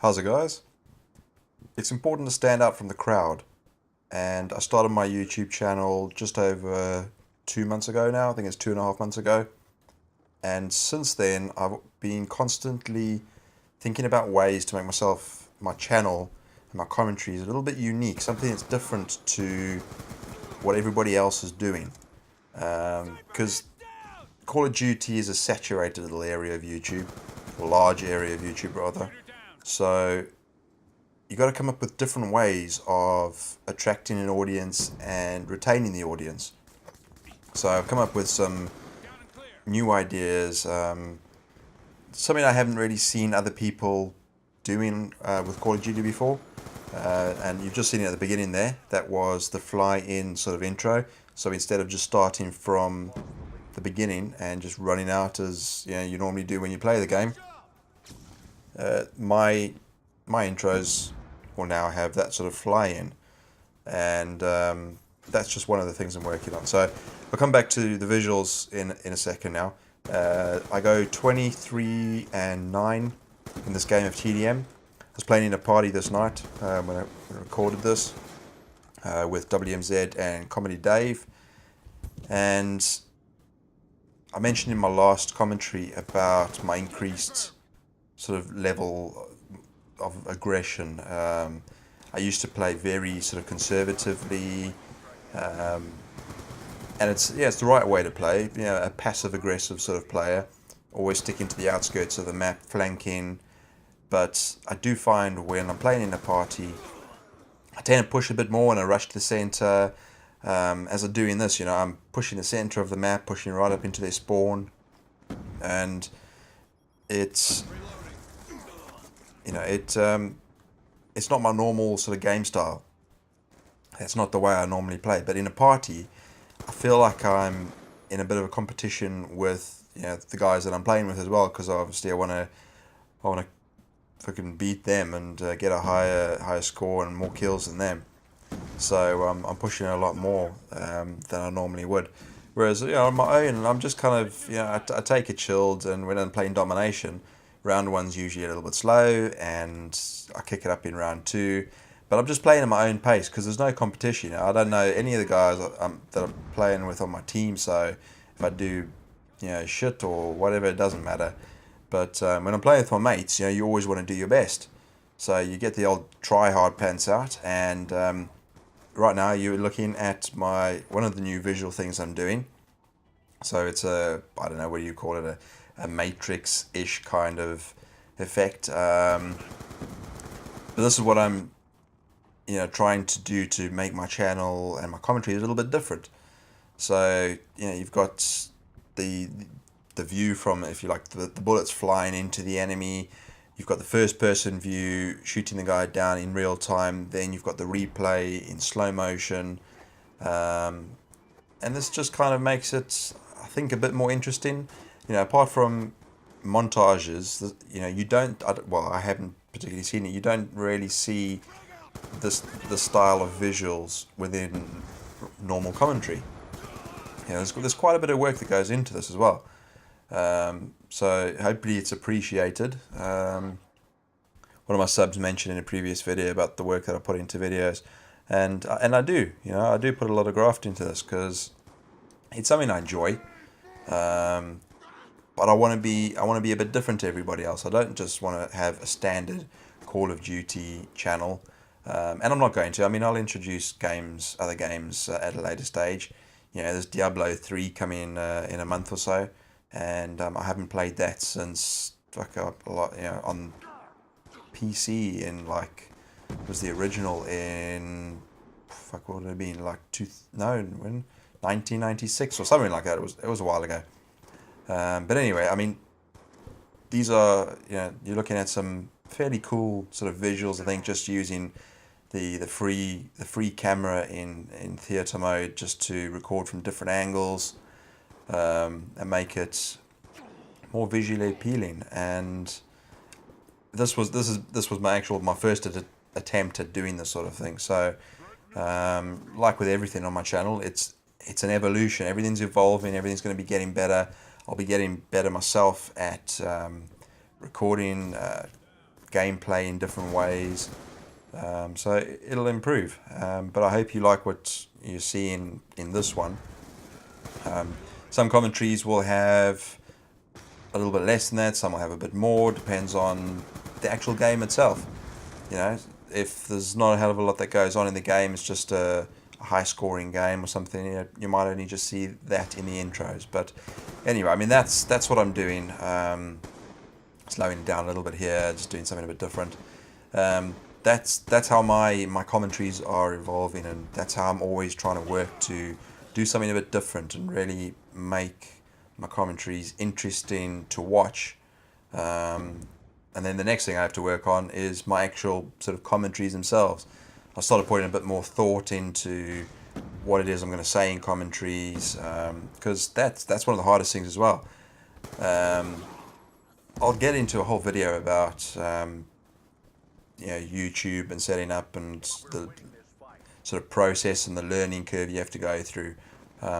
How's it, guys? It's important to stand out from the crowd, and I started my YouTube channel just over 2 months ago now. I think it's 2.5 months ago, and since then I've been constantly thinking about ways to make my channel and my commentaries a little bit unique, something that's different to what everybody else is doing. Because Call of Duty is a saturated little area of YouTube, a large area of YouTube rather. So you got to come up with different ways of attracting an audience and retaining the audience. So I've come up with some new ideas, something I haven't really seen other people doing with Call of Duty before. And you've just seen it at the beginning there. That was the fly-in sort of intro. So instead of just starting from the beginning and just running out as you normally do when you play the game, my intros will now have that sort of fly-in, and that's just one of the things I'm working on. So I'll come back to the visuals in a second now. I go 23-9 in this game of TDM. I was playing in a party this night when I recorded this with WMZ and Comedy Dave, and I mentioned in my last commentary about my increased sort of level of aggression. I used to play very sort of conservatively, and it's the right way to play. A passive aggressive sort of player, always sticking to the outskirts of the map, flanking. But I do find when I'm playing in a party, I tend to push a bit more and I rush to the center. As I do in this, I'm pushing the center of the map, pushing right up into their spawn, and it's it's not my normal sort of game style. That's not the way I normally play. But in a party, I feel like I'm in a bit of a competition with the guys that I'm playing with as well, because obviously I want to fucking beat them and get a higher score and more kills than them. So I'm pushing a lot more than I normally would. Whereas on my own, I'm just kind of I take it chilled, and when I'm playing domination, round one's usually a little bit slow, and I kick it up in round two. But I'm just playing at my own pace because there's no competition. I don't know any of the guys that I'm playing with on my team, so if I do shit or whatever, it doesn't matter. But when I'm playing with my mates, you always want to do your best. So you get the old try hard pants out, and right now you're looking at one of the new visual things I'm doing. So it's I don't know, what do you call it, a matrix-ish kind of effect. But this is what I'm trying to do to make my channel and my commentary a little bit different. So you've got the view from, if you like, the bullets flying into the enemy. You've got the first person view, shooting the guy down in real time. Then you've got the replay in slow motion, and this just kind of makes it, I think, a bit more interesting. Apart from montages, you don't. I haven't particularly seen it. You don't really see the style of visuals within normal commentary. There's quite a bit of work that goes into this as well. So hopefully it's appreciated. One of my subs mentioned in a previous video about the work that I put into videos, and I do. I do put a lot of graft into this because it's something I enjoy. But I want to be a bit different to everybody else. I don't just want to have a standard Call of Duty channel, and I'm not going to. I mean, I'll introduce other games at a later stage. There's Diablo 3 coming in a month or so, and I haven't played that since on PC in it was the original in what would it have been, 1996 or something like that. It was a while ago. But anyway, I mean, these are you're looking at some fairly cool sort of visuals. I think just using the free camera in theater mode just to record from different angles, and make it more visually appealing. And this was my first attempt at doing this sort of thing. So like with everything on my channel, it's an evolution. Everything's evolving. Everything's going to be getting better. I'll be getting better myself at recording gameplay in different ways. So it'll improve. But I hope you like what you see in this one. Some commentaries will have a little bit less than that, some will have a bit more, depends on the actual game itself. You know, if there's not a hell of a lot that goes on in the game, it's just a high scoring game or something, you might only just see that in the intros. But anyway, I mean, that's what I'm doing. Slowing it down a little bit here, just doing something a bit different. That's how my commentaries are evolving, and that's how I'm always trying to work to do something a bit different and really make my commentaries interesting to watch. And then the next thing I have to work on is my actual sort of commentaries themselves. I started putting a bit more thought into what it is I'm going to say in commentaries, because that's one of the hardest things as well. I'll get into a whole video about YouTube and setting up and the sort of process and the learning curve you have to go through.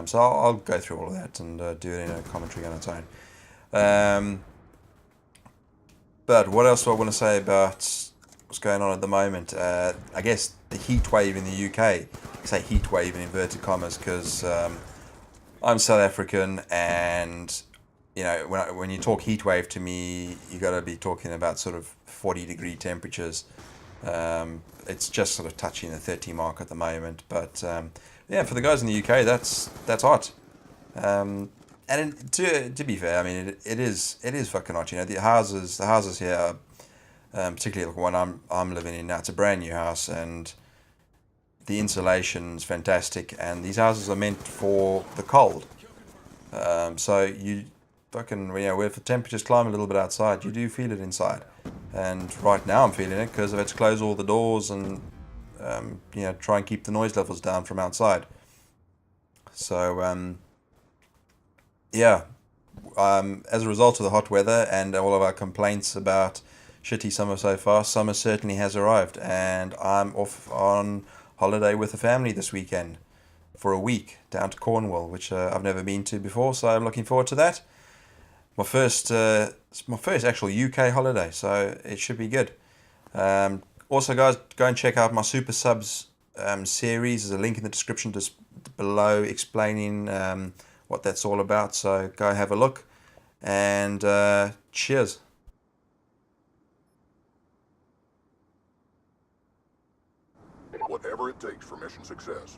So I'll go through all of that and do it in a commentary on its own. But what else do I want to say about what's going on at the moment? I guess the heat wave in the UK. I say heat wave in inverted commas because I'm South African, and you know, when you talk heat wave to me, you got to be talking about sort of 40-degree temperatures. It's just sort of touching the 30 mark at the moment, but yeah, for the guys in the UK, that's hot. And to be fair, I mean, it is fucking hot. You know, the houses here, particularly the one I'm living in now, it's a brand new house, and the insulation's fantastic, and these houses are meant for the cold. So you fucking, you know, if the temperatures climb a little bit outside, you do feel it inside. And right now I'm feeling it because I've had to close all the doors and you know, try and keep the noise levels down from outside. So yeah, as a result of the hot weather and all of our complaints about shitty summer so far, summer certainly has arrived, and I'm off on holiday with the family this weekend for a week down to Cornwall, which I've never been to before, so I'm looking forward to that. It's my first actual UK holiday, so it should be good. Also, guys, go and check out my Super Subs series. There's a link in the description just below explaining what that's all about. So go have a look, and cheers. Whatever it takes for mission success.